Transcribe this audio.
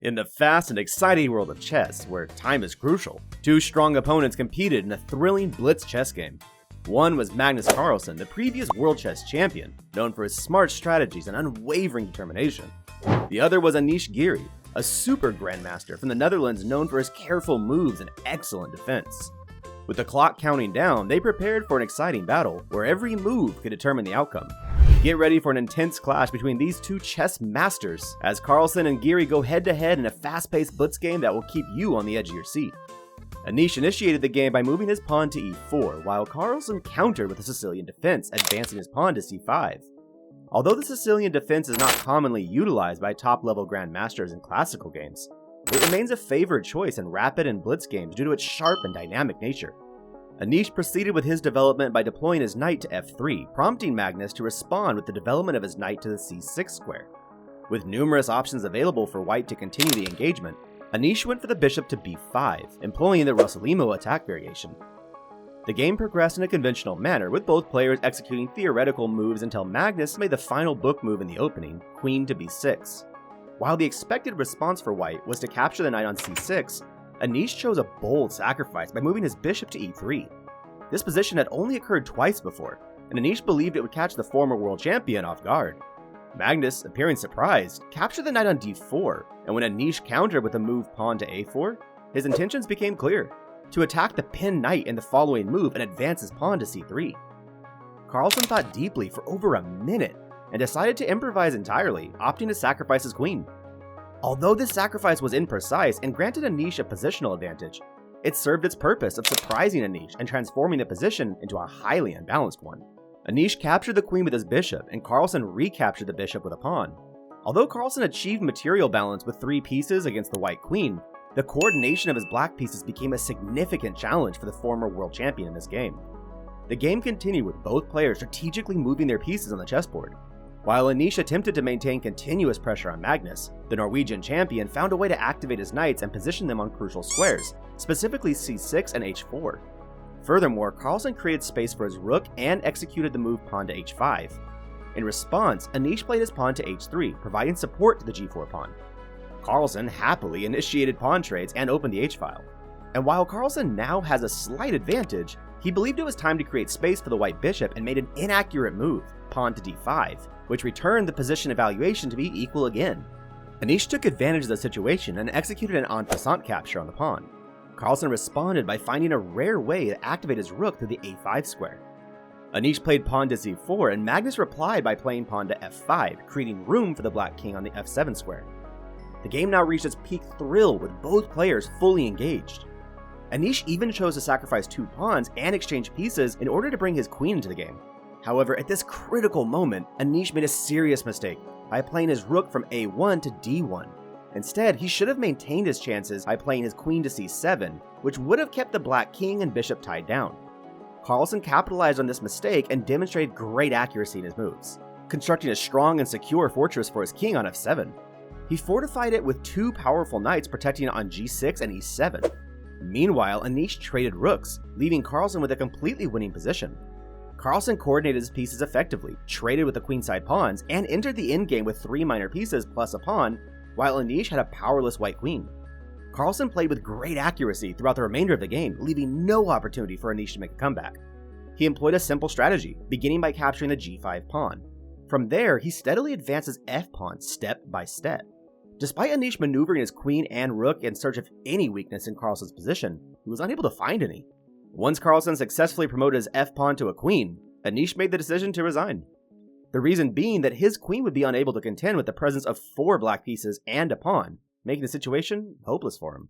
In the fast and exciting world of chess, where time is crucial, two strong opponents competed in a thrilling blitz chess game. One was Magnus Carlsen, the previous world chess champion, known for his smart strategies and unwavering determination. The other was Anish Giri, a super grandmaster from the Netherlands known for his careful moves and excellent defense. With the clock counting down, they prepared for an exciting battle where every move could determine the outcome. Get ready for an intense clash between these two chess masters as Carlsen and Giri go head-to-head in a fast-paced blitz game that will keep you on the edge of your seat. Anish initiated the game by moving his pawn to e4, while Carlsen countered with a Sicilian defense, advancing his pawn to c5. Although the Sicilian defense is not commonly utilized by top-level grandmasters in classical games, it remains a favored choice in rapid and blitz games due to its sharp and dynamic nature. Anish proceeded with his development by deploying his knight to f3, prompting Magnus to respond with the development of his knight to the c6 square. With numerous options available for white to continue the engagement, Anish went for the bishop to b5, employing the Rossolimo attack variation. The game progressed in a conventional manner, with both players executing theoretical moves until Magnus made the final book move in the opening, queen to b6. While the expected response for white was to capture the knight on c6, Anish chose a bold sacrifice by moving his bishop to e3. This position had only occurred twice before, and Anish believed it would catch the former world champion off guard. Magnus, appearing surprised, captured the knight on d4, and when Anish countered with a move pawn to a4, his intentions became clear: to attack the pinned knight in the following move and advance his pawn to c3. Carlsen thought deeply for over a minute and decided to improvise entirely, opting to sacrifice his queen. Although this sacrifice was imprecise and granted Anish a positional advantage, it served its purpose of surprising Anish and transforming the position into a highly unbalanced one. Anish captured the queen with his bishop, and Carlsen recaptured the bishop with a pawn. Although Carlsen achieved material balance with 3 pieces against the white queen, the coordination of his black pieces became a significant challenge for the former world champion in this game. The game continued with both players strategically moving their pieces on the chessboard. While Anish attempted to maintain continuous pressure on Magnus, the Norwegian champion found a way to activate his knights and position them on crucial squares, specifically c6 and h4. Furthermore, Carlsen created space for his rook and executed the move pawn to h5. In response, Anish played his pawn to h3, providing support to the g4 pawn. Carlsen happily initiated pawn trades and opened the h-file. And while Carlsen now has a slight advantage, he believed it was time to create space for the white bishop and made an inaccurate move, pawn to d5, which returned the position evaluation to be equal again. Anish took advantage of the situation and executed an en passant capture on the pawn. Carlsen responded by finding a rare way to activate his rook through the a5 square. Anish played pawn to c4, and Magnus replied by playing pawn to f5, creating room for the black king on the f7 square. The game now reached its peak thrill with both players fully engaged. Anish even chose to sacrifice 2 pawns and exchange pieces in order to bring his queen into the game. However, at this critical moment, Anish made a serious mistake by playing his rook from a1 to d1. Instead, he should have maintained his chances by playing his queen to c7, which would have kept the black king and bishop tied down. Carlsen capitalized on this mistake and demonstrated great accuracy in his moves, constructing a strong and secure fortress for his king on f7. He fortified it with 2 powerful knights protecting it on g6 and e7. Meanwhile, Anish traded rooks, leaving Carlsen with a completely winning position. Carlsen coordinated his pieces effectively, traded with the queenside pawns, and entered the endgame with 3 minor pieces plus a pawn, while Anish had a powerless white queen. Carlsen played with great accuracy throughout the remainder of the game, leaving no opportunity for Anish to make a comeback. He employed a simple strategy, beginning by capturing the g5 pawn. From there, he steadily advanced his f-pawn step by step. Despite Anish maneuvering his queen and rook in search of any weakness in Carlsen's position, he was unable to find any. Once Carlsen successfully promoted his f-pawn to a queen, Anish made the decision to resign. The reason being that his queen would be unable to contend with the presence of 4 black pieces and a pawn, making the situation hopeless for him.